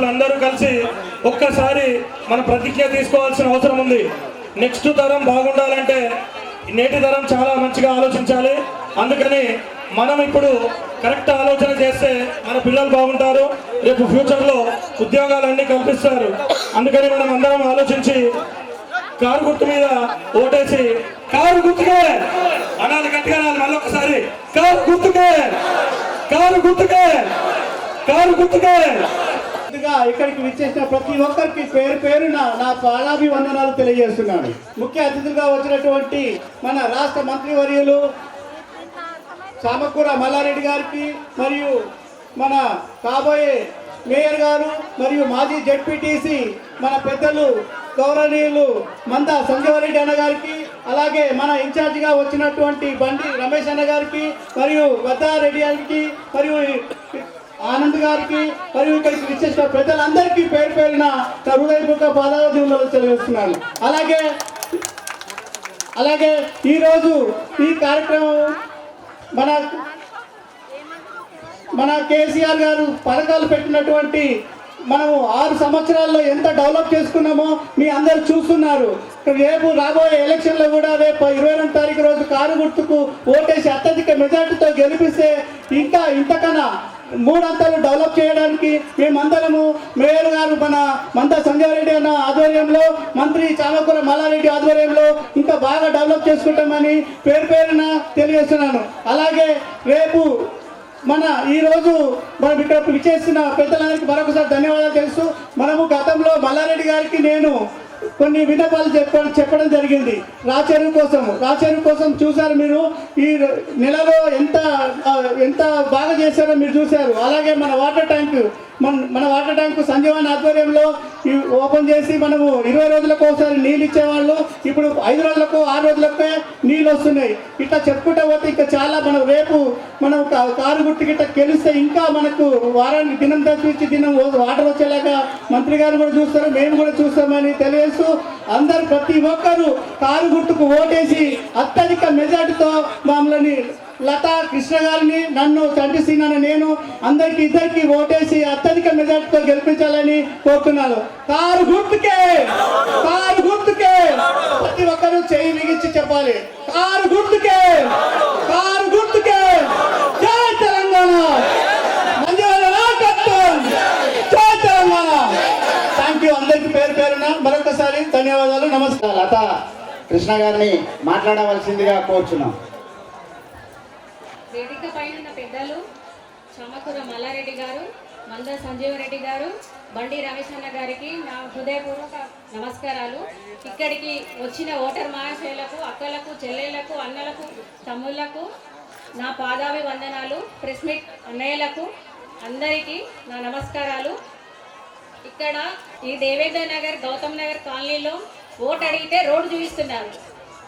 సభ్యులందరూ కలిసి ఒక్కసారి మన ప్రతిజ్ఞ తీసుకోవాల్సిన అవసరం ఉంది. నెక్స్ట్ తరం బాగుండాలంటే నేటి తరం చాలా మంచిగా ఆలోచించాలి. అందుకని మనం ఇప్పుడు కరెక్ట్ ఆలోచన చేస్తే మన పిల్లలు బాగుంటారు, రేపు ఫ్యూచర్లో ఉద్యోగాలన్నీ కల్పిస్తారు. అందుకని మనం అందరం ఆలోచించి కారు గుర్తు మీద ఓటేసి కారు గుర్తుకే అనాలి, గట్టిగా అనాలి. మళ్ళీ ఒకసారి కారు గుర్తుకే, కారు గుర్తుకే, కారు గుర్తుకే. ఇక్కడికి విచ్చేసిన ప్రతి ఒక్కరికి పేరు పేరున నా పాదాభివందనాలు తెలియజేస్తున్నాను. ముఖ్య అతిథులుగా వచ్చినటువంటి మన రాష్ట్ర మంత్రివర్యులు చామకూర మల్లారెడ్డి గారికి, మరియు మన కాబోయే మేయర్ గారు, మరియు మాజీ జెడ్పీటీసీ మన పెద్దలు గౌరవనీయులు మందా సంజీవరెడ్డి అన్న గారికి, అలాగే మన ఇన్ఛార్జిగా వచ్చినటువంటి బండి రమేష్ అన్న గారికి, మరియు వద్దారెడ్డి గారికి, మరియు ఆనంద్ గారికి, మరియు ఇక్కడికి విచ్చేసిన ప్రజలందరికీ పేరు పేరున హృదయపూర్వక పాదాభివందనాలు తెలియజేస్తున్నాను. అలాగే ఈరోజు ఈ కార్యక్రమం మన కేసీఆర్ గారు పథకాలు పెట్టినటువంటి మనము 6 సంవత్సరాల్లో ఎంత డెవలప్ చేసుకున్నామో మీ అందరు చూస్తున్నారు. రేపు రాబోయే ఎలక్షన్లో కూడా రేపు 22వ తారీఖు రోజు కారు గుర్తుకు ఓటేసి అత్యధిక మెజార్టీతో గెలిపిస్తే ఇంకా ఇంతకన్నా 3 అంతలు డెవలప్ చేయడానికి మేమందరము మేయర్ గారు మన మందా సంజీవరెడ్డి అన్న ఆధ్వర్యంలో, మంత్రి చామకూర మల్లారెడ్డి ఆధ్వర్యంలో ఇంకా బాగా డెవలప్ చేసుకుంటామని పేరు పేరున తెలియజేస్తున్నాను. అలాగే రేపు ఈరోజు మనం ఇక్కడ విచ్చేసిన పెద్దలందరికీ మరొకసారి ధన్యవాదాలు తెలుసు. మనము గతంలో మల్లారెడ్డి గారికి నేను కొన్ని విన్నపాలు చెప్పడం జరిగింది. రాచెరువు కోసం చూశారు మీరు. ఈ నెలలో ఎంత బాగా చేశారో మీరు చూశారు. అలాగే మన వాటర్ ట్యాంకు సంజీవన్ ఆధ్వర్యంలో ఓపెన్ చేసి మనము 20 రోజులకు ఒకసారి నీళ్ళు ఇచ్చేవాళ్ళు. ఇప్పుడు 5 రోజులకు 6 రోజులకే నీళ్ళు వస్తున్నాయి. ఇట్లా చెప్పుకుంటా పోతే ఇంకా చాలా రేపు మనం కారు గుర్తు గిట్ట గెలిస్తే ఇంకా మనకు వారానికి దినం తప్పించి దినం వాటర్ వచ్చేలాగా మంత్రి గారు కూడా చూస్తారు, మేము కూడా చూస్తామని తెలియజేస్తూ అందరు ప్రతి ఒక్కరూ కారు గుర్తుకు ఓటేసి అత్యధిక మెజార్టీతో మమ్మల్ని లతా కృష్ణ గారిని, నన్ను చంటి సింగ్ అని నేను ఇద్దరికి ఓటేసి అత్యధిక మెజార్టీతో గెలిపించాలని కోరుతున్నాను. కారు గుర్తుకే, కారు గుర్తుకే. ప్రతి ఒక్కరూ చేయి మిగించి చెప్పాలి, కారు గుర్తుకే, కారు గుర్తుకే. జై తెలంగాణ, జై తెలంగాణ. థ్యాంక్ యూ అందరికి పేరు పేరున మరొకసారి ధన్యవాదాలు, నమస్కారం. లతా కృష్ణ గారిని మాట్లాడవలసిందిగా కోరుచున్నాం. వేదిక పైన పెద్దలు చామకూర మల్లారెడ్డి గారు, మందా సంజీవరెడ్డి గారు, బండి రమేష్ అన్న గారికి నా హృదయపూర్వక నమస్కారాలు. ఇక్కడికి వచ్చిన ఓటర్ మహాశయులకు, అక్కలకు, చెల్లెళ్లకు, అన్నలకు, తమ్ముళ్లకు నా పాదాభివందనాలు. ప్రెస్ మీట్ అన్నయ్యలకు అందరికీ నా నమస్కారాలు. ఇక్కడ ఈ దేవేంద్ర నగర్, గౌతమ్ నగర్ కాలనీలో ఓటు అడిగితే రోడ్డు చూపిస్తున్నారు.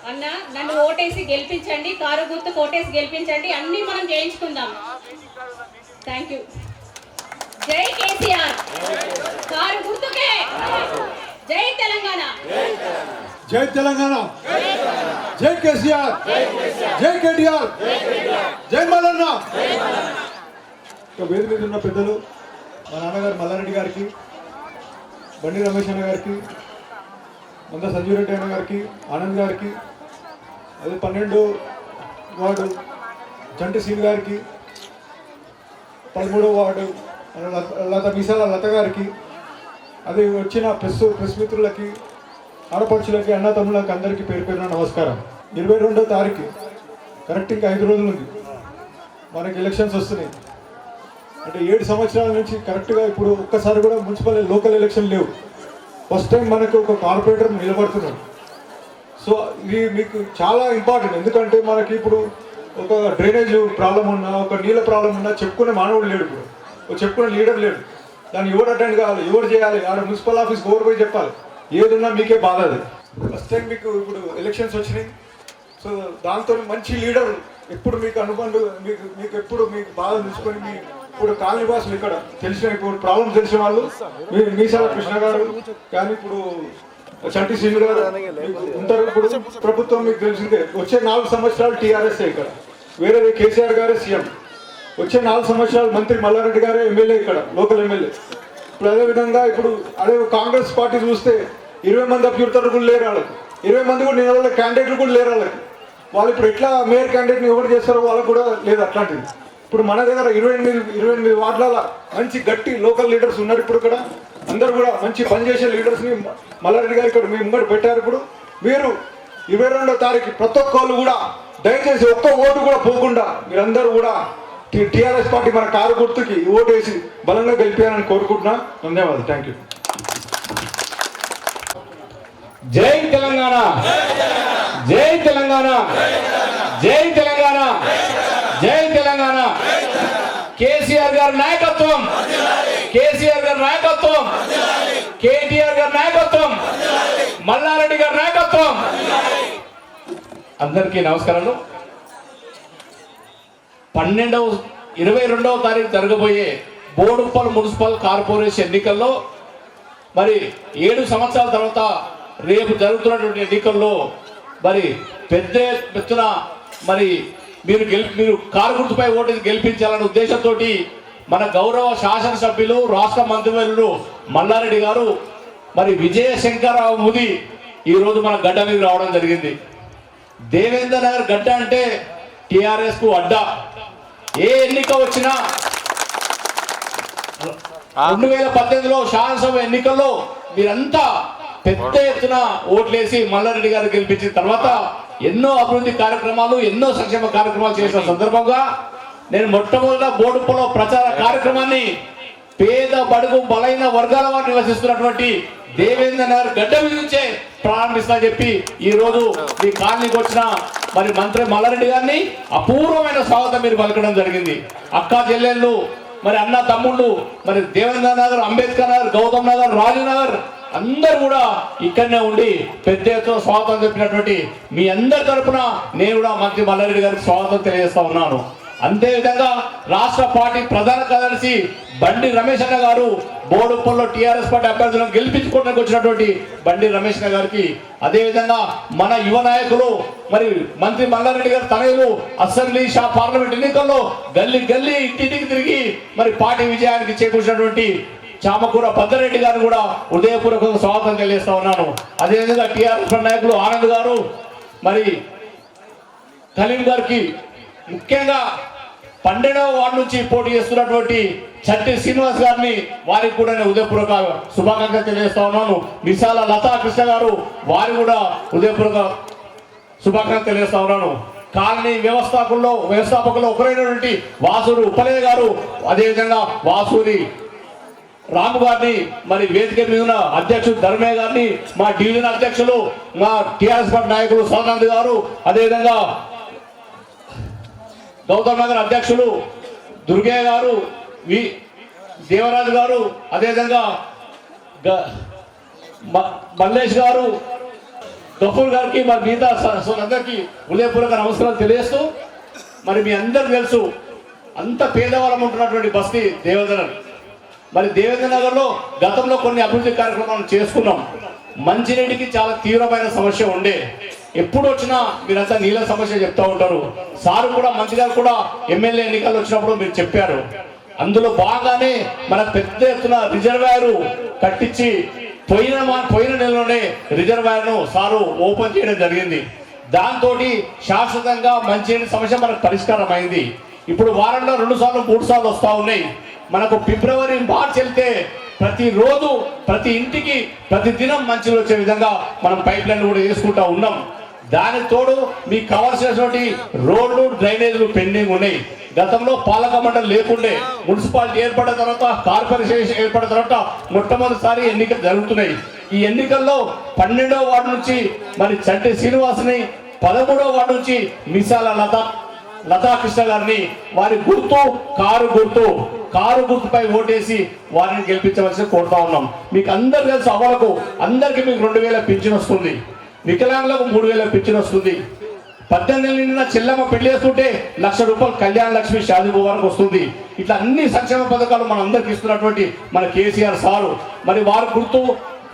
అన్న నన్ను ఓటేసి గెలిపించండి, కారు గుర్తుకు ఓటేసి గెలిపించండి, అన్నీ మనం చేయించుకుందాం. Thank you. జై కేసీఆర్, కారు గుర్తుకే. జై తెలంగాణ, జై తెలంగాణ, జై కేసీఆర్, జై కేటీఆర్, జై మల్లన్న. వేదిక మీద ఉన్న పెద్దలు మా నాన్నగారు మల్లారెడ్డి గారికి, బండి రమేష్ అన్న గారికి, మందా సంజీవరెడ్డి అన్న గారికి, ఆనంద్ గారికి, అదే 12వ వార్డు చంటి సింగ్ గారికి, 13వ వార్డు మీసాల లత గారికి, అది వచ్చిన ప్రెస్ మిత్రులకి, ఆడపడుచులకి, అన్న తమ్ముళ్ళకి అందరికీ పేరు పేరున నమస్కారం. 22వ తారీఖు కరెక్ట్ ఇంకా 5 రోజుల ఉంది మనకి ఎలక్షన్స్ వస్తున్నాయి. అంటే 7 సంవత్సరాల నుంచి కరెక్ట్గా ఇప్పుడు ఒక్కసారి కూడా మున్సిపల్ లోకల్ ఎలక్షన్ లేవు. ఫస్ట్ టైం మనకు ఒక కార్పొరేటర్ నిలబడుతున్నాడు. సో ఇది మీకు చాలా ఇంపార్టెంట్. ఎందుకంటే మనకి ఇప్పుడు ఒక డ్రైనేజ్ ప్రాబ్లం ఉన్నా, ఒక నీళ్ళ ప్రాబ్లం ఉన్నా చెప్పుకునే మానవుడు లేడు, ఇప్పుడు చెప్పుకునే లీడర్ లేడు. దాన్ని ఎవరు అటెండ్ కావాలి, ఎవరు చేయాలి, ఆడ మున్సిపల్ ఆఫీస్ ఎవరు పోయి చెప్పాలి, ఏదున్నా మీకే బాధ. అది ఫస్ట్ టైం మీకు ఇప్పుడు ఎలక్షన్స్ వచ్చినాయి. సో దాంతో మంచి లీడర్ ఎప్పుడు మీకు అనుబంధం, మీకు ఎప్పుడు మీకు బాధ తెలుసుకొని మీ ఇప్పుడు కాలనీ వాసులు ఇక్కడ తెలిసిన, ఇప్పుడు ప్రాబ్లం తెలిసిన వాళ్ళు మీసాల కృష్ణ గారు కానీ, ఇప్పుడు చంటి సింగ్ గారు ఉంటారు. ఇప్పుడు ప్రభుత్వం మీకు తెలిసిందే, వచ్చే 4 సంవత్సరాలు టీఆర్ఎస్ ఇక్కడ, వేరే కేసీఆర్ గారే సీఎం. వచ్చే 4 సంవత్సరాలు మంత్రి మల్లారెడ్డి గారే ఎమ్మెల్యే, ఇక్కడ లోకల్ ఎమ్మెల్యే. ఇప్పుడు అదేవిధంగా ఇప్పుడు అదే కాంగ్రెస్ పార్టీ చూస్తే 20 మంది అభ్యర్థులు కూడా లేరు వాళ్ళకి, 20 మంది కూడా నిలబడే క్యాండిడేట్లు కూడా లేరు వాళ్ళకి. వాళ్ళు ఇప్పుడు ఎట్లా మేయర్ క్యాండిడేట్ని ఎవరు చేస్తారో వాళ్ళకు కూడా లేదు అట్లాంటిది. ఇప్పుడు మన దగ్గర 28 వార్డుల మంచి గట్టి లోకల్ లీడర్స్ ఉన్నారు. ఇప్పుడు ఇక్కడ అందరూ కూడా మంచి పనిచేసే లీడర్స్ని మల్లారెడ్డి గారు ఇక్కడ మీ ముంగడు పెట్టారు. ఇప్పుడు మీరు 22వ తారీఖు ప్రతి ఒక్కళ్ళు కూడా దయచేసి ఒక్క ఓటు కూడా పోకుండా మీరందరూ కూడా టీఆర్ఎస్ పార్టీ మన కారు గుర్తుకి ఓటు వేసి బలంగా గెలిపారని కోరుకుంటున్నా. ధన్యవాదాలు. Thank you. జై తెలంగాణ, జై తెలంగాణ, జై తెలంగాణ, జై తెలంగాణ. కేసీఆర్ గారి నాయకత్వం, కేసీఆర్ గారి నాయకత్వం, కేటీఆర్ గారి నాయకత్వం, మల్లారెడ్డి గారి నాయకత్వం. అందరికీ నమస్కారాలు. 22వ తారీఖు జరగబోయే బోడుప్పల్ మున్సిపల్ కార్పొరేషన్ ఎన్నికల్లో మరి 7 సంవత్సరాల తర్వాత రేపు జరుగుతున్నటువంటి ఎన్నికల్లో మరి పెద్ద ఎత్తున మరి మీరు కారు గుర్తుపై ఓటు గెలిపించాలనే ఉద్దేశంతో మన గౌరవ శాసనసభ్యులు రాష్ట్ర మంత్రివర్యులు మల్లారెడ్డి గారు మరి విజయశంకరరావు ముది ఈరోజు మన గడ్డ మీద రావడం జరిగింది. దేవేంద్ర నగర్ గడ్డ అంటే టిఆర్ఎస్ కు అడ్డా. ఏ ఎన్నిక వచ్చినా 2018లో శాసనసభ ఎన్నికల్లో మీరంతా పెద్ద ఎత్తున ఓట్లేసి మల్లారెడ్డి గారు గెలిపించిన తర్వాత ఎన్నో అభివృద్ధి కార్యక్రమాలు, ఎన్నో సంక్షేమ కార్యక్రమాలు చేసిన సందర్భంగా నేను మొట్టమొదట బోడుప్పలో ప్రచార కార్యక్రమాన్ని పేద బడుగు బలైన వర్గాల వారు నివసిస్తున్నటువంటి దేవేంద్ర నగర్ గడ్డ మీద నుంచే ప్రారంభిస్తా చెప్పి ఈ రోజు మీ కాలనీకి వచ్చిన మరి మంత్రి మల్లారెడ్డి గారిని అపూర్వమైన స్వాగతం మీరు పలకడం జరిగింది. అక్కా చెల్లెళ్ళు, మరి అన్న తమ్ముళ్ళు, మరి దేవేంద్ర నగర్, అంబేద్కర్ నగర్, గౌతమ్ నగర్, రాజనగర్ అందరూ కూడా ఇక్కడనే ఉండి పెద్ద ఎత్తున స్వాగతం చెప్పినటువంటి మీ అందరి తరఫున నేను కూడా మంత్రి మల్లారెడ్డి గారికి స్వాగతం తెలియజేస్తా ఉన్నాను. అంతేవిధంగా రాష్ట్ర పార్టీ ప్రధాన కార్యదర్శి బండి రమేష్ అన్న గారు బోడుప్పల్లో టీఆర్ఎస్ పార్టీ అభ్యర్థులను గెలిపించుకోవడానికి వచ్చినటువంటి బండి రమేష్ అన్న గారికి, అదేవిధంగా మన యువ నాయకులు మరి మంత్రి మల్లారెడ్డి గారు తనయులు అసెంబ్లీ పార్లమెంట్ ఎన్నికల్లో గల్లీ గల్లీ ఇంటింటికి తిరిగి మరి పార్టీ విజయానికి చేకూర్చినటువంటి చామకూర భద్రరెడ్డి గారు కూడా హృదయపూర్వకంగా స్వాగతం తెలియజేస్తా ఉన్నాను. అదేవిధంగా టీఆర్ఎస్ నాయకులు ఆనంద్ గారు, మరి కలీం గారికి, ముఖ్యంగా 12వ వార్డు నుంచి పోటీ చేస్తున్నటువంటి చట్టి శ్రీనివాస్ గారిని వారికి కూడా నేను హృదయపూర్వక శుభాకాంక్షలు తెలియజేస్తా ఉన్నాను. విశాల లతా కృష్ణ గారు వారి కూడా హృదయపూర్వక శుభాకాంక్షలు తెలియజేస్తా ఉన్నాను. కాలనీ వ్యవస్థాపకుల్లో ఒకరైనటువంటి వాసూరి ఉప్పలయ్య గారు, అదేవిధంగా వాసూరి రాము గారిని, మరి వేదిక మీద ఉన్న అధ్యక్షుడు ధర్మయ్య గారిని, మా డివిజన్ అధ్యక్షులు మా టీఆర్ఎస్ పార్టీ నాయకులు సోనంద్ గారు, అదేవిధంగా గౌతమ్ నగర్ అధ్యక్షులు దుర్గయ్య గారు, దేవరాజు గారు, అదేవిధంగా మల్లేష్ గారు, గఫూర్ గారికి, మరి మిగతా అందరికీ హృదయపూర్వక నమస్కారాలు తెలియజేస్తూ, మరి మీ అందరికి తెలుసు అంత పేదవాళ్ళం ఉంటున్నటువంటి బస్తీ దేవేంద్ర నగర్. మరి దేవేంద్ర నగర్లో గతంలో కొన్ని అభివృద్ధి కార్యక్రమాలు చేసుకున్నాం. మంచినీటికి చాలా తీవ్రమైన సమస్య ఉండే. ఎప్పుడు వచ్చినా మీరంతా నీళ్ళ సమస్య చెప్తా ఉంటారు. సారు కూడా మంత్రి గారు కూడా ఎమ్మెల్యే ఎన్నికలు వచ్చినప్పుడు మీరు చెప్పారు. అందులో బాగానే మన పెద్ద ఎత్తున రిజర్వాయర్ కట్టించి పోయిన నెలలోనే రిజర్వాయర్ను సారు ఓపెన్ చేయడం జరిగింది. దాంతో శాశ్వతంగా మంచినీటి సమస్య మనకు పరిష్కారం అయింది. ఇప్పుడు వారంలో 2 సార్లు 3 సార్లు వస్తూ ఉన్నాయి. మనకు ఫిబ్రవరి మార్చి వెళ్తే ప్రతిరోజు ప్రతి ఇంటికి ప్రతి దినం మంచిలు వచ్చే విధంగా మనం పైప్ లైన్ కూడా వేసుకుంటా ఉన్నాం. దానికి తోడు మీకు కావాల్సినటువంటి రోడ్లు, డ్రైనేజీలు పెండింగ్ ఉన్నాయి. గతంలో పాలక మండలి లేకుండే, మున్సిపాలిటీ ఏర్పడిన తర్వాత, కార్పొరేషన్ ఏర్పడిన తర్వాత మొట్టమొదటిసారి ఎన్నికలు జరుగుతున్నాయి. ఈ ఎన్నికల్లో 12వ వార్డు నుంచి మరి చంటి శ్రీనివాస్ని, 13వ వార్డు నుంచి మిసాల లతా కృష్ణ గారిని వారి కారు గుర్తుపై ఓటేసి వారిని గెలిపించవలసి కోరుతా ఉన్నాం. మీకు అందరు తెలుసు, అవ్వలకు అందరికి మీకు 2000 పింఛన్ వస్తుంది, వికలాంగులకు 3000 పింఛన్ వస్తుంది. 18 నిండిన చెల్లమ్మ పెళ్లి చేసుకుంటే ₹1,00,000 కళ్యాణ లక్ష్మి షాదీ వరకు వస్తుంది. ఇట్లా అన్ని సంక్షేమ పథకాలు మన అందరికి ఇస్తున్నటువంటి మన కేసీఆర్ సారు, మరి వారి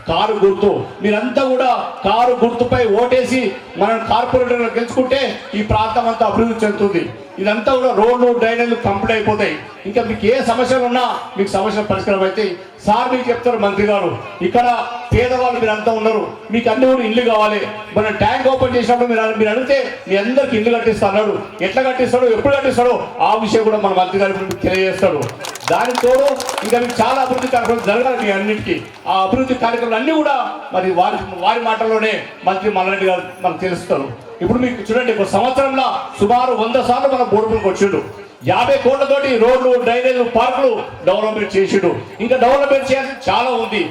కారు గుర్తు, మీరంతా కూడా కారు గుర్తుపై ఓటేసి మనం కార్పొరేటర్లు గెలుచుకుంటే ఈ ప్రాంతం అంతా అభివృద్ధి చెందుతుంది. ఇదంతా కూడా రోడ్లు డ్రైనేజీలు కంప్లీట్ అయిపోతాయి. ఇంకా మీకు ఏ సమస్యలు ఉన్నా మీకు సమస్యలు పరిష్కారం అవుతాయి. సార్ మీకు చెప్తారు మంత్రి గారు, ఇక్కడ పేదవాళ్ళు మీరు అంతా ఉన్నారు, మీకు అన్ని కూడా ఇల్లు కావాలి. మన ట్యాంక్ ఓపెన్ చేసినప్పుడు మీరు అడిగితే మీ అందరికి ఇల్లు కట్టిస్తా అన్నాడు. ఎట్లా కట్టిస్తాడో ఎప్పుడు కట్టిస్తాడో ఆ విషయం కూడా మన మంత్రి గారు మీకు తెలియజేస్తాడు. దానికి తోడు ఇంకా మీకు చాలా అభివృద్ధి కార్యక్రమాలు జరగాలి. మీ అన్నింటికి ఆ అభివృద్ధి కార్యక్రమాలు అన్నీ కూడా మరి వారి మాటల్లోనే మంత్రి మల్లారెడ్డి గారు మనకు తెలుస్తారు. ఇప్పుడు మీకు చూడండి, ఒక సంవత్సరంలో సుమారు 100 సార్లు మన బోర్డులకు వచ్చిండు. 50 కోట్లతోటి రోడ్లు, డ్రైనేజీలు, పార్కులు డెవలప్మెంట్ చేసిండు. ఇంకా డెవలప్మెంట్ చేయాల్సి చాలా ఉంది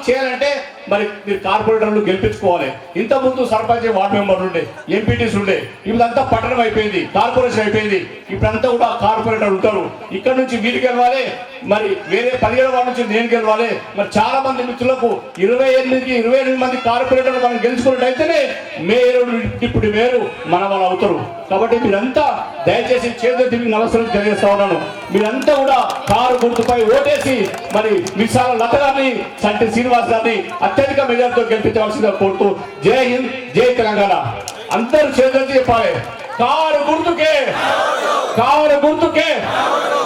చేయాలంటే మరి మీరు కార్పొరేటర్లు గెలిపించుకోవాలి. ఇంతకుముందు సర్పంచ్, వార్డు మెంబర్లు ఉండే, ఎంపీటీస్ ఉండే, ఇప్పుడంతా పట్టణం అయిపోయింది, కార్పొరేషన్ అయిపోయింది. ఇప్పుడంతా కూడా కార్పొరేటర్ ఉంటారు. ఇక్కడ నుంచి వీరికి గెలవాలి, మరి వేరే 17 వార్డు నుంచి నేను గెలవాలి. మరి చాలా మంది మిత్రులకు 28 మంది కార్పొరేటర్లు మనం గెలుచుకున్నట్టయితేనే మేయర్, డిప్యూటీ మేయర్ మన వాళ్ళు అవుతారు. కాబట్టి మీరంతా దయచేసి చేతులు తిరిగి నమస్కారం తెలియజేస్తా ఉన్నాను. మీరంతా కూడా కారు గుర్తుపై ఓటేసి మరి మిసాల లత గారిని, సంటి శ్రీనివాస్ గారిని అత్యధిక మెజార్టీతో గెలిపించవలసిందిగా కోరుతూ జై హింద్, జై తెలంగాణ. అందరూ చేతులు చెప్పాలి, కారు గుర్తుకే, కారు గుర్తుకే,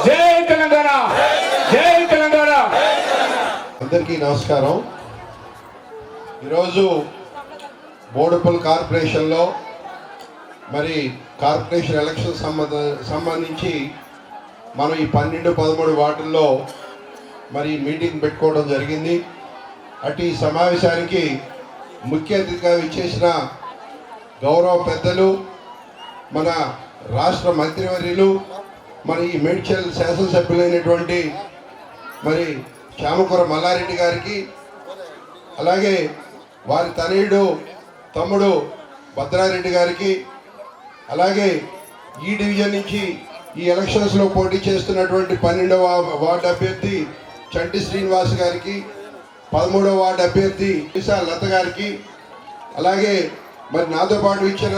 జై తెలంగాణ, జై తెలంగాణ. అందరికీ నమస్కారం. ఈరోజు బోడుపల్ కార్పొరేషన్లో మరి కార్పొరేషన్ ఎలక్షన్ సంబంధించి మనం ఈ 12-13 వార్డుల్లో మరి మీటింగ్ పెట్టుకోవడం జరిగింది. అటు ఈ సమావేశానికి ముఖ్య అతిథిగా విచ్చేసిన గౌరవ పెద్దలు, మన రాష్ట్ర మంత్రివర్యులు, మన ఈ మేడ్చల్ శాసనసభ్యులైనటువంటి మరి చామకూర మల్లారెడ్డి గారికి, అలాగే వారి తనయుడు తమ్ముడు భద్రారెడ్డి గారికి, అలాగే ఈ డివిజన్ నుంచి ఈ ఎలక్షన్స్లో పోటీ చేస్తున్నటువంటి 12వ వార్డు అభ్యర్థి చంటి శ్రీనివాస్ గారికి, 13వ వార్డు అభ్యర్థి విశాల్ లత గారికి, అలాగే మరి నాతో పాటు ఇచ్చిన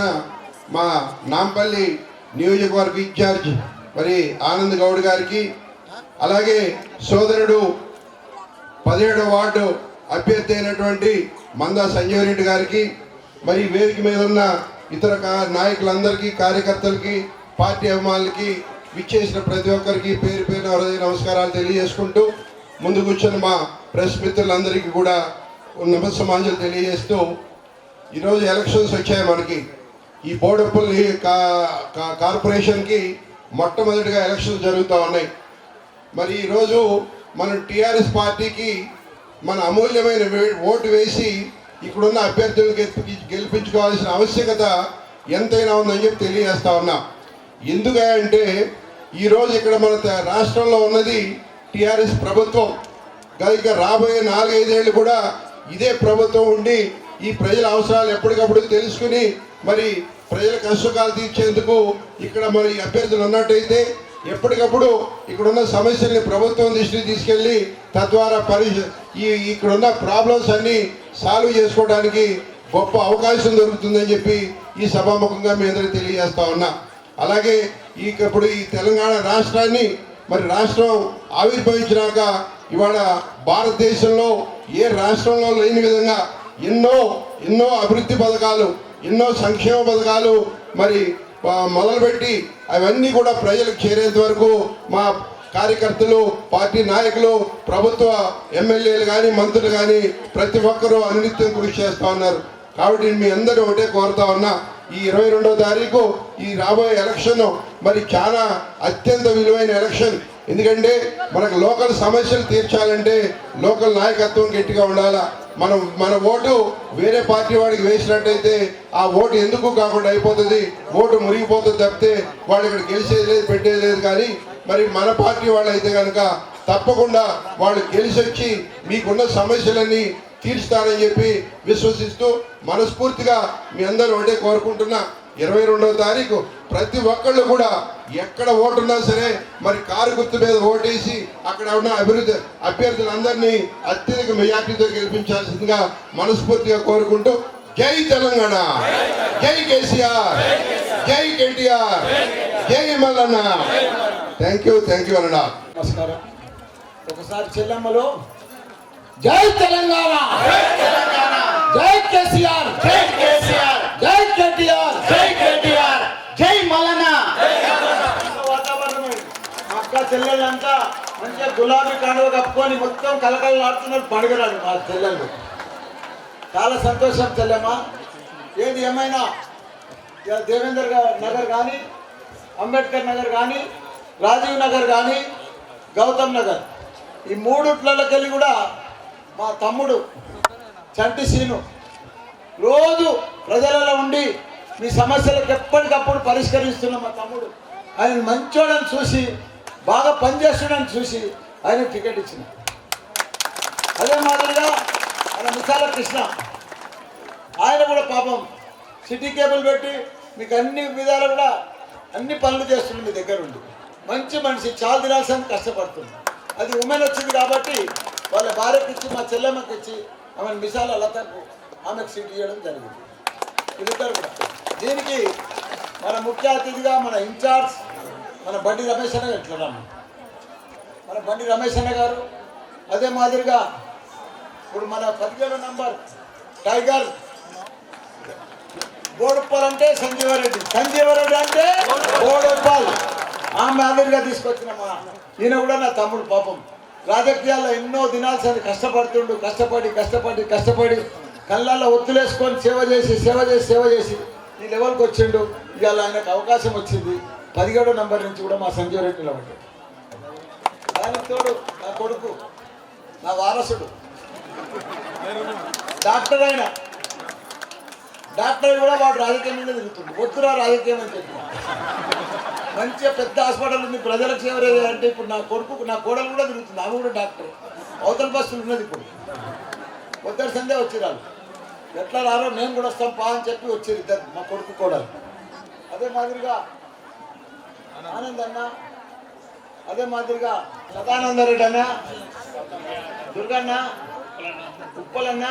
మా నాంపల్లి నియోజకవర్గ ఇన్ఛార్జ్ మరి ఆనంద్ గౌడ్ గారికి, అలాగే సోదరుడు 17వ వార్డు అభ్యర్థి అయినటువంటి మందా సంజయ్ రెడ్డి గారికి, మరి వేదిక మీద ఉన్న ఇతర నాయకులందరికీ, కార్యకర్తలకి, పార్టీ అభిమానులకి, విచ్చేసిన ప్రతి ఒక్కరికి పేరు పేరున హృదయ నమస్కారాలు తెలియజేసుకుంటూ, ముందు కూర్చొని మా ప్రెస్ మిత్రులందరికీ కూడా నమస్సమాంజలు తెలియజేస్తూ, ఈరోజు ఎలక్షన్స్ వచ్చాయి మనకి. ఈ బోడుపల్లి కార్పొరేషన్కి మొట్టమొదటిగా ఎలక్షన్స్ జరుగుతూ ఉన్నాయి. మరి ఈరోజు మనం టీఆర్ఎస్ పార్టీకి మన అమూల్యమైన ఓటు వేసి ఇక్కడున్న అభ్యర్థులను గెలిపించుకోవాల్సిన ఆవశ్యకత ఎంతైనా ఉందని చెప్పి తెలియజేస్తా ఉన్నా. ఎందుకంటే ఈరోజు ఇక్కడ మన రాష్ట్రంలో ఉన్నది టీఆర్ఎస్ ప్రభుత్వం. ఇక రాబోయే 4-5 ఏళ్ళు కూడా ఇదే ప్రభుత్వం ఉండి ఈ ప్రజల అవసరాలు ఎప్పటికప్పుడు తెలుసుకుని మరి ప్రజల కష్టకాలు తీర్చేందుకు ఇక్కడ మరి అభ్యర్థులు ఉన్నట్టయితే ఎప్పటికప్పుడు ఇక్కడున్న సమస్యల్ని ప్రభుత్వం దృష్టికి తీసుకెళ్ళి తద్వారా ఇక్కడున్న ప్రాబ్లమ్స్ అన్నీ సాల్వ్ చేసుకోవడానికి గొప్ప అవకాశం దొరుకుతుందని చెప్పి ఈ సభాముఖంగా మీ అందరికీ తెలియజేస్తా ఉన్నా. అలాగే ఇప్పుడు ఈ తెలంగాణ రాష్ట్రాన్ని మరి రాష్ట్రం ఆవిర్భవించినాక ఇవాళ భారతదేశంలో ఏ రాష్ట్రంలో లేని విధంగా ఎన్నో అభివృద్ధి పథకాలు, ఎన్నో సంక్షేమ పథకాలు మరి మొదలుపెట్టి అవన్నీ కూడా ప్రజలకు చేరేంత వరకు మా కార్యకర్తలు, పార్టీ నాయకులు, ప్రభుత్వ ఎమ్మెల్యేలు కానీ, మంత్రులు కానీ ప్రతి ఒక్కరూ అనిత్యం కృషి చేస్తూ ఉన్నారు. కాబట్టి మీ అందరూ ఒకటే కోరుతా ఉన్నా, ఈ 22వ తారీఖు ఈ రాబోయే ఎలక్షన్ మరి చాలా అత్యంత విలువైన ఎలక్షన్. ఎందుకంటే మనకు లోకల్ సమస్యలు తీర్చాలంటే లోకల్ నాయకత్వం గట్టిగా ఉండాలా. మన ఓటు వేరే పార్టీ వాడికి వేసినట్టయితే ఆ ఓటు ఎందుకు కాకుండా అయిపోతుంది, ఓటు మురిగిపోతుంది తప్పితే వాళ్ళు ఇక్కడ గెలిచేది లేదు, పెట్టేది లేదు. కానీ మరి మన పార్టీ వాళ్ళు అయితే కనుక తప్పకుండా వాళ్ళు గెలిచి వచ్చి మీకున్న సమస్యలన్నీ తీర్చుతారని చెప్పి విశ్వసిస్తూ మనస్ఫూర్తిగా మీ అందరూ ఒకటే కోరుకుంటున్నా. 22వ తారీఖు ప్రతి ఒక్కళ్ళు కూడా ఎక్కడ ఓటున్నా సరే మరి కారు గుర్తు మీద ఓటేసి అక్కడ ఉన్న అభ్యర్థులందరినీ అత్యధిక మెజార్టీతో గెలిపించాల్సిందిగా మనస్ఫూర్తిగా కోరుకుంటూ జై తెలంగాణ, జై కేసీఆర్, జై కేటీఆర్, జై మల్లన్న. థ్యాంక్ యూ అన్న. నమస్కారం. ఒకసారి చెల్లమ్మలో జై తెలంగాణ, జై కేసీఆర్, జై కేటీఆర్, జై మల్లన్న. గులాబీ కాండువ కప్పుకొని మొత్తం కలకలలాడుతున్నారు పండుగరాడు మా చెల్లెళ్ళు. చాలా సంతోషం చెల్లెమ్మ. ఏది ఏమైనా ఇలా దేవేందర్ నగర్ కానీ, అంబేద్కర్ నగర్ కానీ, రాజీవ్ నగర్ కానీ, గౌతమ్ నగర్ ఈ మూడుట్లకెళ్ళి కూడా మా తమ్ముడు చంటి సీను రోజు ప్రజలలో ఉండి మీ సమస్యలకు ఎప్పటికప్పుడు పరిష్కరిస్తున్న మా తమ్ముడు. ఆయన మంచోడని చూసి, బాగా పనిచేస్తున్నాడని చూసి ఆయన టికెట్ ఇచ్చిన. అదే మాదిరిగా మన మిసాల కృష్ణ, ఆయన కూడా పాపం సిటీ కేబుల్ పెట్టి మీకు అన్ని విధాలు కూడా అన్ని పనులు చేస్తుంది మీ దగ్గర ఉండి. మంచి మనిషి, చాలా దినాల్సింది కష్టపడుతుంది. అది ఉమెన్ వచ్చింది కాబట్టి వాళ్ళ భార్యకి ఇచ్చి, మా చెల్లెమ్మకి ఇచ్చి, ఆమె మిసాల లతకు ఆమెకు సీట్ ఇవ్వడం జరిగింది. వీళ్ళిద్దరు కూడా. దీనికి మన ముఖ్య అతిథిగా మన ఇన్ఛార్జ్ మన బండి రమేష్ అన్న ఎట్లా మన బండి రమేష్ అన్న గారు. అదే మాదిరిగా ఇప్పుడు మన 17 నంబర్ టైగర్ బోడుప్పల్ అంటే సంజీవరెడ్డి, సంజీవరెడ్డి అంటే బోడుప్పల్. ఆ మాదిరిగా తీసుకొచ్చిన మా ఈయన కూడా నా తమ్ముడు. పాపం రాజకీయాల్లో ఎన్నో దినాల్సింది కష్టపడుతుండు. కష్టపడి కళ్ళల్లో ఒత్తులేసుకొని సేవ చేసి ఈ లెవెల్కి వచ్చిండు. ఇవాళ ఆయనకు అవకాశం వచ్చింది. 17వ నంబర్ నుంచి కూడా మా సంజీవరెడ్డి నిలబడ్డాడు. దానికి తోడు నా కొడుకు, నా వారసుడు డాక్టర్. డాక్టర్ కూడా వాడు రాజకీయం మీద తిరుగుతుంది. వద్దురా రాజకీయం అని చెప్పి మంచిగా పెద్ద హాస్పిటల్ ఉంది, ప్రజలకు సేవ అంటే ఇప్పుడు నా కొడుకు, నా కోడలు కూడా తిరుగుతుంది. ఆమె కూడా డాక్టర్. అవతల బస్సులు ఉన్నది. ఇప్పుడు పొద్దున సందే వచ్చిరాలు. ఎట్లా రారో మేము కూడా వస్తాం పా అని చెప్పి వచ్చారు ఇద్దరు, మా కొడుకు కోడలు. అదే మాదిరిగా ఆనంద్ అన్న, అదే మాదిరిగా సదానందరెడ్డి అన్న, దుర్గన్న, ఉప్పలన్న,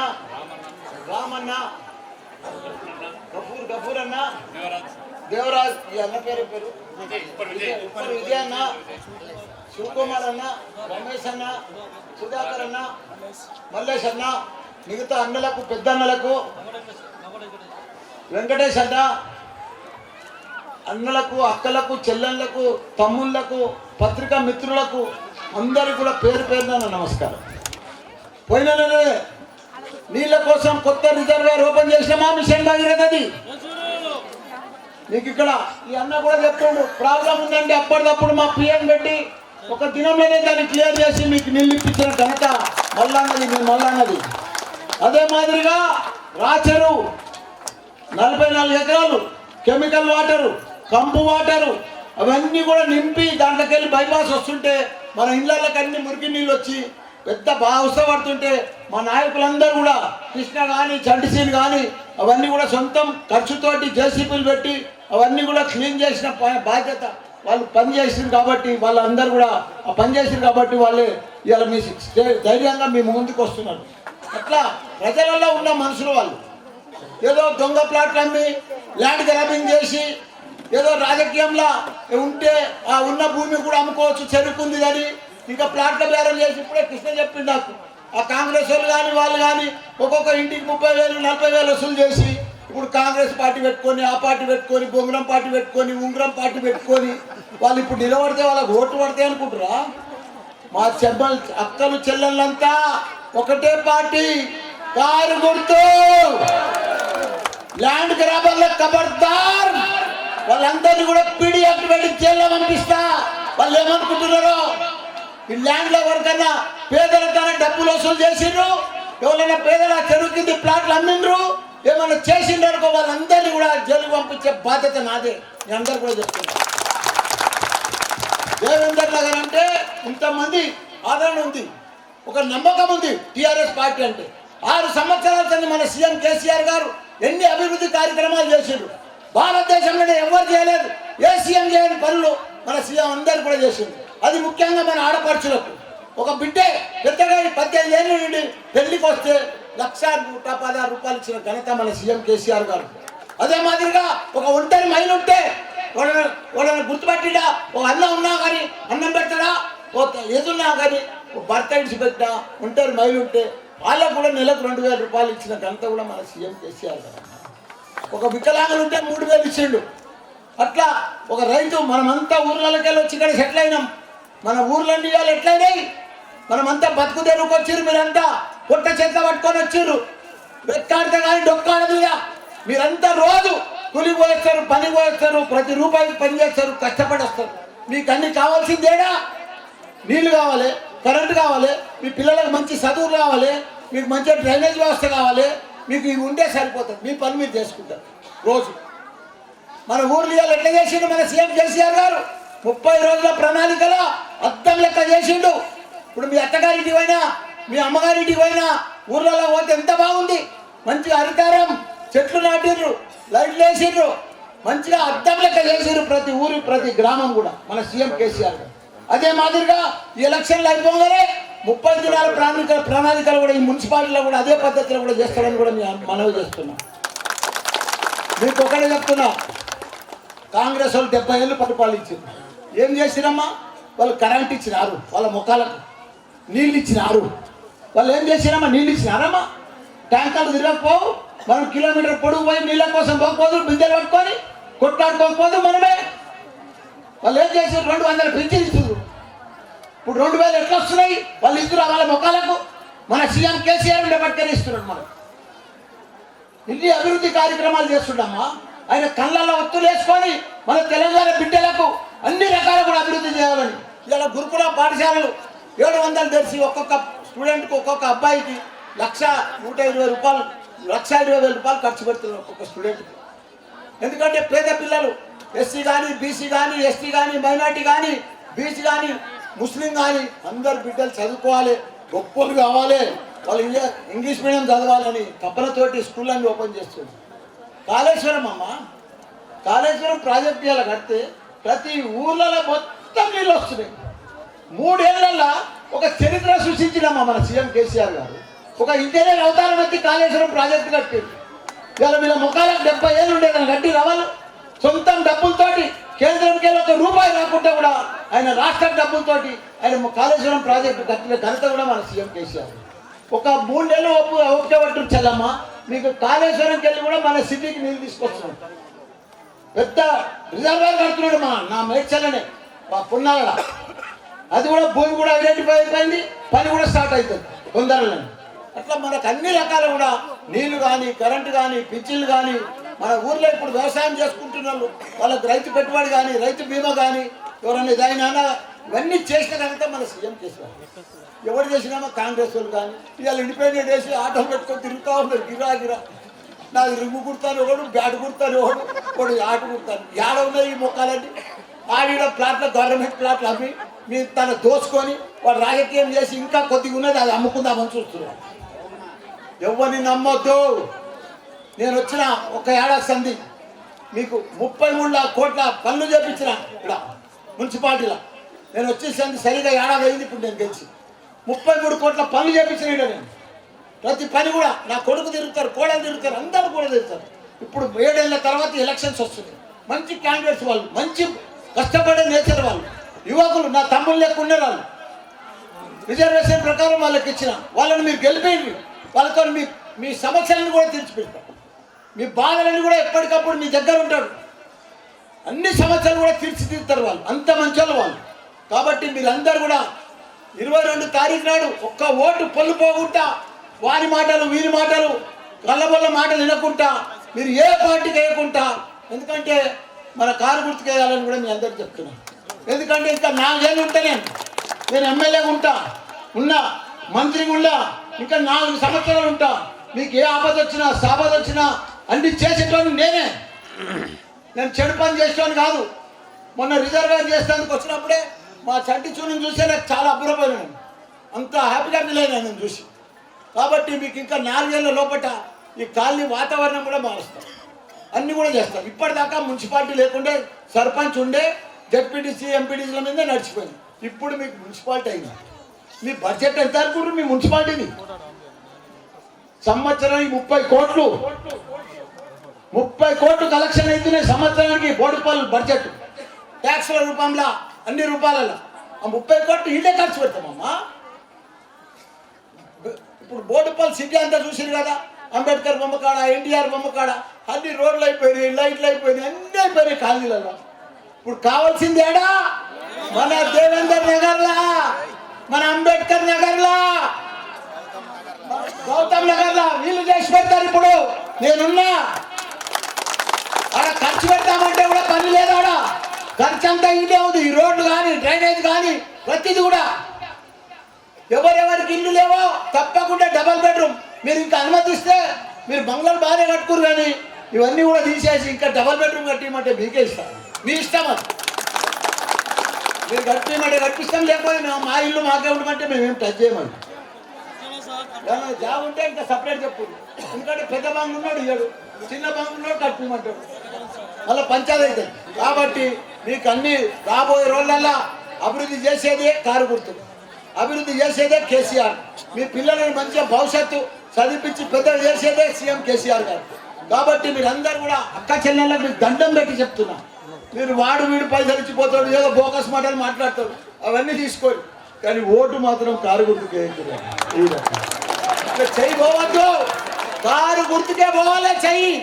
రామన్న, గఫూర్ అన్న, దేవరాజ్, ఈ అన్న పేరు విజయ్ అన్న, శివకుమార్ అన్న, రమేష్ అన్న, సుధాకర్ అన్న, మల్లేష్ అన్న, మిగతా అన్నలకు, పెద్ద అన్నలకు, వెంకటేష్ అన్న, అన్నలకు, అక్కలకు, చెల్లెళ్లకు, తమ్ముళ్లకు, పత్రికా మిత్రులకు అందరికీ కూడా పేరున నమస్కారం. పోయిన నెలే నీళ్ళ కోసం కొత్త రిజర్వాయర్ ఓపెన్ చేసినామా మిషన్ భగీరథది. మీకు ఇక్కడ ఈ అన్న కూడా చెప్తాడు, ప్రాబ్లం ఉందండి, అప్పటికప్పుడు మా పిఎం పెట్టి ఒక దినంలోనే దాన్ని క్లియర్ చేసి మీకు నీళ్ళు ఇప్పించిన ఘనత మల్లన్నది. అదే మాదిరిగా రాచెరు 44 ఎకరాలు కెమికల్ వాటరు, కంపు వాటరు అవన్నీ కూడా నింపి దాంట్లోకి వెళ్ళి బైపాస్ వస్తుంటే మన ఇళ్ళకి అన్ని మురికి నీళ్ళు వచ్చి పెద్ద బాగా అవసరపడుతుంటే మా నాయకులందరూ కూడా కృష్ణ కానీ, చంటిసీన్ కానీ అవన్నీ కూడా సొంతం ఖర్చుతోటి జేసీపీలు పెట్టి అవన్నీ కూడా క్లీన్ చేసిన బాధ్యత వాళ్ళు పనిచేసింది కాబట్టి, వాళ్ళందరూ కూడా ఆ పనిచేసింది కాబట్టి వాళ్ళే ఇవాళ మీ ధైర్యంగా మీ ముందుకు వస్తున్నారు. అట్లా ప్రజలలో ఉన్న మనుషులు వాళ్ళు ఏదో దొంగ ప్లాట్లు అమ్మి ల్యాండ్ గ్రాబింగ్ చేసి ఏదో రాజకీయంలో ఉంటే ఆ ఉన్న భూమి కూడా అమ్ముకోవచ్చు, చెరుకుంది అని ఇంకా ప్లాట్ల బేరం చేసి ఇప్పుడే కృష్ణ చెప్పింది నాకు. ఆ కాంగ్రెస్ వాళ్ళు కానీ ఒక్కొక్క ఇంటికి 30,000 40,000 వసూలు చేసి ఇప్పుడు కాంగ్రెస్ పార్టీ పెట్టుకొని, ఆ పార్టీ పెట్టుకొని, బొంగురం పార్టీ పెట్టుకొని, ఉంగరం పార్టీ పెట్టుకొని వాళ్ళు ఇప్పుడు నిలబడితే వాళ్ళకి ఓట్లు పడతాయి అనుకుంటారా? మా అక్కలు చెల్లెళ్ళంతా ఒకటే పార్టీ, కారు గుర్తు. ల్యాండ్ గ్రాబర్ల ఖబర్దార్. వాళ్ళందరినీ కూడా పీడీ యాక్ట్ పెట్టి జైల్లో పంపిస్తా. వాళ్ళు ఏమనుకుంటున్నారో ఈ ల్యాండ్ల వరకన్నా పేదలకన్నా డబ్బులు వసూలు చేసిండ్రు, ఎవరైనా పేదల చెరువు కింద ప్లాట్లు అమ్మిండ్రు, ఏమైనా చేసిండ్రనుకో వాళ్ళందరినీ కూడా జైలు పంపించే బాధ్యత నాదే. నేను అందరు కూడా చెప్తున్నా. దేవేందర్ నగర్ అంటే ఇంతమంది ఆదరణ ఉంది, ఒక నమ్మకం ఉంది టీఆర్ఎస్ పార్టీ అంటే. 6 సంవత్సరాల కింద మన సీఎం కేసీఆర్ గారు ఎన్ని అభివృద్ధి కార్యక్రమాలు చేసిండ్రు. భారతదేశంలోనే ఎవరు చేయలేదు, ఏ సీఎం చేయని పనులు మన సీఎం అందరు కూడా చేసిండ్రు. అది ముఖ్యంగా మన ఆడపడుచులకు. ఒక బిడ్డే పెద్దగా 18 ఏళ్ళ నుండి పెళ్లికి వస్తే 1,116 రూపాయలు ఇచ్చిన ఘనత మన సీఎం కేసీఆర్ గారు. అదే మాదిరిగా ఒక ఒంటరి మహిళ ఉంటే వాళ్ళని గుర్తుపట్టిడా, ఓ అన్నం ఉన్నా కానీ అన్నం పెడతాడా, ఓ ఎదున్నా కానీ భర్త ఇడిచి పెట్టినా ఒంటరి మహిళ ఉంటే వాళ్ళకు కూడా నెలకు 2,000 రూపాయలు ఇచ్చిన ఘనత కూడా మన సీఎం కేసీఆర్ గారు. ఒక వికలాంగులు ఉంటే 3,000 ఇచ్చిండు. అట్లా ఒక రైతు మనమంతా ఊర్లకి వెళ్ళి వచ్చి ఇక్కడ సెటిల్ అయినాం. మన ఊర్లన్నీ ఇవాళ ఎట్లయినాయి? మనమంతా బతుకు తెరువుకు వచ్చిర్రు, మీరంతా పొట్ట చెత్త పట్టుకొని వచ్చిర్రు. వెక్కాడితే కానీ డొక్కాడదుగా. మీరంతా రోజు కూలి పోయేస్తారు, పని పోయేస్తారు, ప్రతి రూపాయికి పని చేస్తారు, కష్టపడి వస్తారు. మీకు అన్ని కావాల్సిందేడా? నీళ్లు కావాలి, కరెంటు కావాలి, మీ పిల్లలకు మంచి చదువులు కావాలి, మీకు మంచి డ్రైనేజ్ వ్యవస్థ కావాలి. మీకు ఇవి ఉంటే సరిపోతుంది, మీ పని మీరు చేసుకుంటారు రోజు. మన ఊర్లో ఇవాళ ఎట్లా చేసిండు మన సీఎం కేసీఆర్ గారు? 30 రోజుల ప్రణాళికలో అద్దం లెక్క చేసిండు. ఇప్పుడు మీ అత్తగారింటికి పోయినా, మీ అమ్మగారింటికి పోయినా, ఊర్లలో పోతే ఎంత బాగుంది. మంచిగా హరితారం చెట్లు నాటిర్రు, లైట్లు వేసిండ్రు, మంచిగా అద్దం లెక్క చేసిండ్రు ప్రతి ఊరు, ప్రతి గ్రామం కూడా మన సీఎం కేసీఆర్ గారు. అదే మాదిరిగా ఈ ఎలక్షన్లు అయిపోగానే 30 దినాల ప్రణాళికలు కూడా ఈ మున్సిపాలిటీలో కూడా అదే పద్ధతిలో కూడా చేస్తారని కూడా మనవి చేస్తున్నాం. మీకు ఒకటే చెప్తున్నా, కాంగ్రెస్ వాళ్ళు 70 ఏళ్ళు పరిపాలించారు. ఏం చేసిరమ్మా? వాళ్ళు కరెంట్ ఇచ్చినారు, వాళ్ళ ముఖాలకు నీళ్ళు ఇచ్చినారు. వాళ్ళు ఏం చేసిరమ్మా? నీళ్ళు ఇచ్చినారమ్మా. ట్యాంకర్లు తిరగకపోవు, మనం కిలోమీటర్ పొడుగు పోయి నీళ్ళ కోసం పోకపోదు, బిందెలు పట్టుకొని కొట్లాడుకోకపోదు మనమే. వాళ్ళు ఏం చేశారు? 200 పింఛన్లు ఇస్తున్నారు. ఇప్పుడు 2000 ఎట్లా వస్తున్నాయి? వాళ్ళు ఇస్తున్నారు వాళ్ళ ముఖాలకు. మన సీఎం కేసీఆర్ పట్టుకొని ఇస్తున్నాడు. మనం ఇన్ని అభివృద్ధి కార్యక్రమాలు చేస్తున్నామా? ఆయన కళ్ళల్లో ఒత్తులు వేసుకొని మన తెలంగాణ బిడ్డలకు అన్ని రకాల కూడా అభివృద్ధి చేయాలని ఇలా గురుకుల పాఠశాలలు 700 తెరిచి ఒక్కొక్క స్టూడెంట్కి, ఒక్కొక్క అబ్బాయికి 1,120 రూపాయలు, 1,20,000 రూపాయలు ఖర్చు పెడుతున్నారు ఒక్కొక్క స్టూడెంట్కి. ఎందుకంటే పేద పిల్లలు ఎస్సీ కానీ, బీసీ కానీ, ఎస్టీ కానీ, మైనార్టీ కానీ, బీసీ కానీ, ముస్లిం కానీ అందరు బిడ్డలు చదువుకోవాలి, గొప్పలు కావాలి, వాళ్ళు ఇంగ్లీష్ మీడియం చదవాలని తపనతోటి స్కూళ్ళన్నీ ఓపెన్ చేస్తుంది. కాళేశ్వరం అమ్మ, కాళేశ్వరం ప్రాజెక్ట్ ఇలా కడితే ప్రతి ఊర్లలో మొత్తం నీళ్ళు వస్తున్నాయి. 3 ఏళ్లలో ఒక చరిత్ర సృష్టించినమ్మా మన సీఎం కేసీఆర్ గారు. ఒక ఇంజనీర్ అవతారం ఎత్తి కాళేశ్వరం ప్రాజెక్టు కట్టింది. ఇవాళ వీళ్ళ ముఖాలకు 70 ఏళ్ళు ఉండేదని కట్టి రావాలి. సొంతం డబ్బులతోటి కేంద్రంకి వెళ్ళి 1 రూపాయి రాకుండా కూడా ఆయన రాష్ట్ర డబ్బులతోటి ఆయన కాళేశ్వరం ప్రాజెక్టు కట్టిన ఘనత కూడా మన సీఎం కేసీఆర్. ఒక 3 నెలలు ఒప్పుకోబట్టు చెల్లమ్మ, మీకు కాళేశ్వరంకి వెళ్ళి కూడా మన సిటీకి నీళ్ళు తీసుకొస్తున్నాడు. పెద్ద రిజర్వాయర్ కడుతున్నాడు నా మేడ్చల్లనే, మా పున్నాల. అది కూడా భూమి కూడా ఐడెంటిఫై అయిపోయింది, పని కూడా స్టార్ట్ అవుతుంది తొందరలోనే. అట్లా మనకు అన్ని రకాల కూడా నీళ్లు కానీ, కరెంటు కానీ, పింఛన్లు కానీ, మన ఊర్లో ఇప్పుడు వ్యవసాయం చేసుకుంటున్న వాళ్ళకి రైతు పెట్టుబడి కానీ, రైతు బీమా కానీ, ఎవరన్నా ఇదైనా ఇవన్నీ చేసిన కనుక మన సీఎం చేశారు. ఎవరు చేసినామో కాంగ్రెస్ వాళ్ళు కానీ ఇవాళ ఇండిపెండెంట్ వేసి ఆటోలు పెట్టుకొని తిరుగుతూ ఉంటారు గిరా. నాది రింగు కుడతాను ఒకడు, బ్యాట్ కుడతాను ఒకడు ఆట కుడతాను. ఏడ ఉన్నాయి ఈ మొక్కలన్నీ? ఆడిడ ప్లాట్లు, గవర్నమెంట్ ప్లాట్లు అమ్మి మీ తన దోసుకొని వాడు రాజకీయం చేసి ఇంకా కొద్దిగా ఉన్నది అది అమ్ముకుందామని చూస్తున్నాడు. ఎవరిని నమ్మొద్దు. నేను వచ్చిన ఒక ఏడాది సంధి మీకు 33 కోట్ల పనులు చేపించిన ఇక్కడ మున్సిపాలిటీలో. నేను వచ్చేసింది సరిగా ఏడాది అయింది. ఇప్పుడు నేను గెలిచి 33 కోట్ల పనులు చేపించిన నేను. ప్రతి పని కూడా నా కొడుకు తిరుగుతారు, కోడలు తిరుగుతారు, అందరూ కూడా తిరుగుతారు. ఇప్పుడు 7 ఏళ్ళ తర్వాత ఎలక్షన్స్ వస్తుంది. మంచి క్యాండిడేట్స్ వాళ్ళు, మంచి కష్టపడే నేచర్ వాళ్ళు, యువకులు నా తమ్ముళ్ళు లెక్క ఉండే వాళ్ళు. రిజర్వేషన్ ప్రకారం వాళ్ళకి ఇచ్చిన వాళ్ళని మీరు గెలిపేయండి. వాళ్ళతో మీ సమస్యలను కూడా తీర్చిపెడతారు. మీ బాధలన్నీ కూడా ఎప్పటికప్పుడు మీ దగ్గర ఉంటాడు. అన్ని సమస్యలు కూడా తీర్చిదిద్దుతారు వాళ్ళు. అంత మంచోళ్ళు వాళ్ళు. కాబట్టి మీరందరూ కూడా 22 తారీఖు నాడు ఒక్క ఓటు పొల్లు పోకుండా, వారి మాటలు వీరి మాటలు కళ్ళబొల్ల మాటలు వినకుండా, మీరు ఏ పార్టీకి వేయకుండా, ఎందుకంటే మన కారు గుర్తుకు వేయాలని కూడా మీ అందరికి చెప్తున్నాను. ఎందుకంటే ఇంకా 4 ఏళ్ళు ఉంటే నేను ఎమ్మెల్యేగా ఉన్నా మంత్రిగా ఉన్నా, ఇంకా 4 సంవత్సరాలు ఉంటా. మీకు ఏ ఆపద వచ్చినా సాపద వచ్చినా అన్ని చేసేటోని నేనే. నేను చెడు పని చేసేటోని కాదు. మొన్న రిజర్వేషన్ చేసేందుకు వచ్చినప్పుడే మా చంటి చూని చూస్తే నాకు చాలా అబ్బురపోయినాను. అంత హ్యాపీగా ఫీల్ అయినా నేను చూసి. కాబట్టి మీకు ఇంకా 4 ఏళ్ళ లోపల ఈ కాలనీ వాతావరణం కూడా మారుస్తాం, అన్నీ కూడా చేస్తాం. ఇప్పటిదాకా మున్సిపాలిటీ లేకుండే సర్పంచ్ ఉండే, జడ్పీటీసీ ఎంపీటీసీల మీద నడిచిపోయింది. ఇప్పుడు మీకు మున్సిపాలిటీ అయింది. మీ బడ్జెట్ ఎంత అనుకుంటారు? మీ మున్సిపాలిటీని సంవత్సరానికి 30 కోట్లు 30 కోట్లు కలెక్షన్ అవుతున్నాయి సంవత్సరానికి. బోడుపల్లి బడ్జెట్ ట్యాక్స్ల రూపంలో అన్ని రూపాయలలో ఆ 30 కోట్లు ఇదే ఖర్చు పెడతామమ్మా. ఇప్పుడు బోడుపల్లి సిటీ అంతా చూసింది కదా, అంబేద్కర్ బొమ్మకాడ, ఎన్టీఆర్ బొమ్మకాడ అన్ని రోడ్లు అయిపోయినాయి, లైట్లు అయిపోయినాయి, అన్నీ అయిపోయినాయి కాలనీలలో. ఇప్పుడు కావాల్సింది ఏడా? మన దేవేందర్ నగర్లా, మన అంబేద్కర్ నగర్లా, గౌతమ్ నగర్లా వీళ్ళు చేసి పెడతారు. ఇప్పుడు నేనున్నా ఆడ ఖర్చు పెడతామంటే కూడా పని లేదు. ఆడ ఖర్చు అంతా ఇంటే ఉంది. ఈ రోడ్లు కానీ డ్రైనేజ్ కానీ ప్రతిది కూడా. ఎవరెవరికి ఇల్లు లేవో తప్పకుండా డబల్ బెడ్రూమ్. మీరు ఇంకా అనుమతిస్తే మీరు బంగ్లాలు బాగానే కట్టుకురు, కానీ ఇవన్నీ కూడా తీసేసి ఇంకా డబల్ బెడ్రూమ్ కట్టిమంటే మీకే ఇస్తాను. మీ ఇష్టం అది. మీరు కట్టిమంటే కట్టిస్తాం, లేకపోతే మేము మా ఇల్లు మాకే ఉండమంటే మేమేం టచ్ చేయమండి. జాబ్ ఉంటే ఇంకా సపరేట్ చెప్పు. ఎందుకంటే పెద్ద బంగ్లు ఉన్నాడు ఇయ్యాడు, చిన్న బంగ్లు ఉన్నాడు కట్టిమంటాడు, మళ్ళీ పంచాయతీ అవుతుంది. కాబట్టి మీకు అన్ని రాబోయే రోజులల్లా అభివృద్ధి చేసేదే కారు గుర్తు, అభివృద్ధి చేసేదే కేసీఆర్. మీ పిల్లలను మంచిగా భవిష్యత్తు చదివించి పెద్దలు చేసేదే సీఎం కేసీఆర్ గారు. కాబట్టి మీరందరూ కూడా అక్క చెల్లెళ్ళకి మీకు దండం పెట్టి చెప్తున్నా. మీరు వాడు వీడు పైసలు ఇచ్చిపోతాడు, ఏదో బోకస్ మాటలు మాట్లాడతాడు, అవన్నీ తీసుకోండి. కానీ ఓటు మాత్రం కారు గుర్తుకే చెయ్యి పోవద్దు. కారు గుర్తుకే పోవాలే చెయ్యి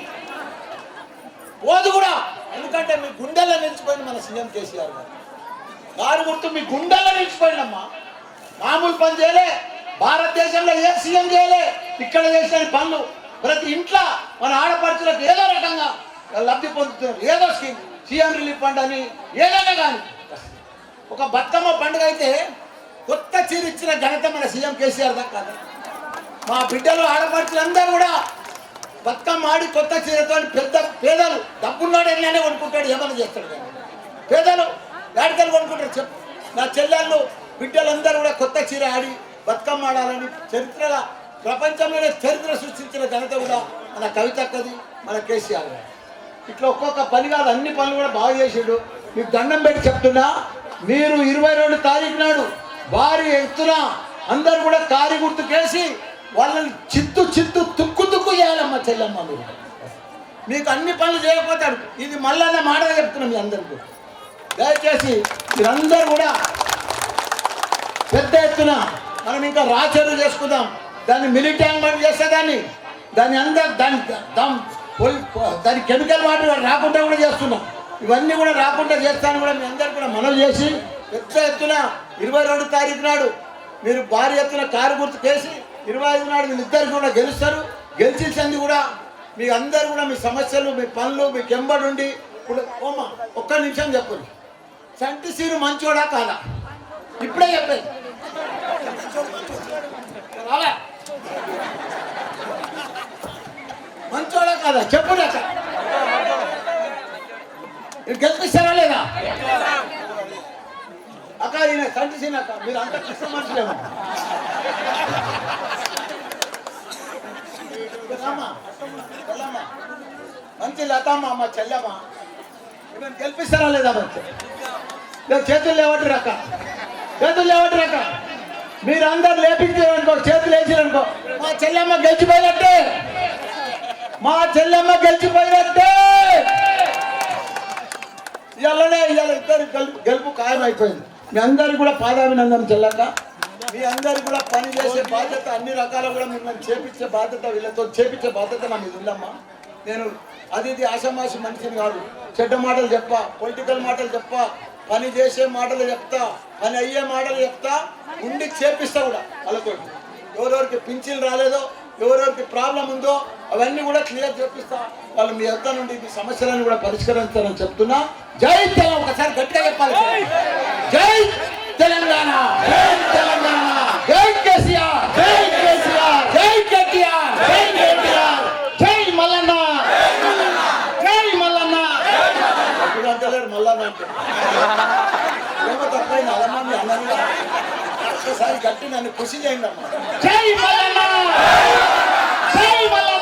పోదు కూడా. ఎందుకంటే మీ గుండెల్లో నిలిచిపోయింది మన సీఎం కేసీఆర్ గారు. కారు గుర్తు మీ గుండెల్లో నిలిచిపోయిందమ్మా. మామూలు పని చేయలే, భారతదేశంలో ఏ సీఎం చేయలే. ఇక్కడ చేసిన పనులు ప్రతి ఇంట్లో మన ఆడపడుచులకు ఏదో రకంగా లబ్ధి పొందుతున్నారు. ఏదో స్కీమ్, సీఎం రిలీఫ్ ఫండ్ అని ఏదైనా కానీ. ఒక బతుకమ్మ పండుగ అయితే కొత్త చీర ఇచ్చిన ఘనత మన సీఎం కేసీఆర్ దాకా. మా బిడ్డలు ఆడపడుచులందరూ కూడా బతుకమ్మ ఆడి కొత్త చీరతో పెద్ద పేదలు డబ్బున్నాడు ఎలానే కొనుక్కుంటాడు, ఏమైనా చేస్తాడు. కానీ పేదలు గాడికలు కొనుక్కుంటారు. చెప్పు, నా చెల్లెళ్ళు బిడ్డలందరూ కూడా కొత్త చీర ఆడి బతుకమ్మ ఆడాలని చరిత్రగా ప్రపంచంలోనే చరిత్ర సృష్టించిన ఘనత కూడా మన కవితక్కది, మన కేసీఆర్ గారు. ఇట్లా ఒక్కొక్క పని కాదు, అన్ని పనులు కూడా బాగా చేసాడు. మీకు దండం పెట్టి చెప్తున్నా, మీరు 22 తారీఖు నాడు భారీ ఎత్తున అందరు కూడా కారు గుర్తుకేసి వాళ్ళని చిత్తు తుక్కు చేయాలమ్మా చెల్లమ్మ. మీరు మీకు అన్ని పనులు చేయకపోతాడు. ఇది మళ్ళన్న మాటగా చెప్తున్నాం మీ అందరికీ. దయచేసి మీరందరూ కూడా పెద్ద ఎత్తున మనం ఇంకా రాచర్లు చేసుకుందాం. దాన్ని మిలిటాంగ్ చేస్తే దాన్ని అందరు దాని కెమికల్ వాటర్ రాకుండా కూడా చేస్తున్నాం. ఇవన్నీ కూడా రాకుండా చేస్తాను కూడా మీ అందరు కూడా మనవి చేసి పెద్ద ఎత్తున 22 తారీఖు నాడు మీరు భారీ ఎత్తున కారు గుర్తుకేసి 25 నాడు వీళ్ళిద్దరు కూడా గెలుస్తారు. గెలిచింది కూడా మీ అందరు కూడా మీ సమస్యలు, మీ పనులు మీకు ఎంబడుండి. ఇప్పుడు ఒక్క నిమిషం చెప్పండి, సంటి సీరు మంచోడా కాదా? ఇప్పుడే చెప్పండి. మంచోడా కాదా చెప్పండి. అక్క గెలిపిస్తారా లేదా? అక్క ఈయన సంటి సీన్ అక్క, మీరు అంత కృష్ణ మనుషులేమో. మంచి లతమ్మ అమ్మ చెల్లమ్మ, ఈయన గెలిపిస్తారా లేదా? మంచి చేతులు లేవట్టు అక్క, చేతులు లేవట్టు అక్క. మీరు అందరు లేపించారనుకో, చేతులు వేసారనుకో, మా చెల్లెమ్మ గెలిచిపోయినట్టే, మా చెల్లెమ్మ గెలిచిపోయినట్టే. ఇవాళనే ఇద్దరు గెలుపు ఖాయం అయిపోయింది. మీ అందరికి కూడా పాదాభినందన చెల్లక. మీ అందరికి కూడా పని చేసే బాధ్యత, అన్ని రకాల కూడా మిమ్మల్ని చేపించే బాధ్యత, వీళ్ళతో చేపించే బాధ్యత నా మీద ఉందమ్మా. నేను అది ఆషామాషి మనిషిని కాదు. చెడ్డ మాటలు చెప్పా, పొలిటికల్ మాటలు చెప్పా, పని చేసే మాటలు చెప్తా, పని అయ్యే మాటలు చెప్తా, ఉండి చేపిస్తా కూడా వాళ్ళతో. ఎవరెవరికి పింఛన్లు రాలేదో, ఎవరెవరికి ప్రాబ్లం ఉందో అవన్నీ కూడా క్లియర్ చేపిస్తా. వాళ్ళు మీ వద్ద నుండి మీ సమస్యలను కూడా పరిష్కరిస్తారని చెప్తున్నా. జై తెలంగాణ, ఒకసారి గట్టిగా చెప్పాలి. జై తెలంగాణ, జై తెలంగాణ, జై కేసీఆర్, జై కేసీఆర్, జై కేటీఆర్, జై కేటీఆర్, జై మల్లన్న, జై మల్లన్న. అంటలేరు మల్లన్న అంటే ఏమో తప్పైంది అదమ్మా. మీ అన్న ఒకసారి గట్టి నన్ను ఖుషి చేయండి అమ్మా. జై మల్లన్న, జై మల్లన్న.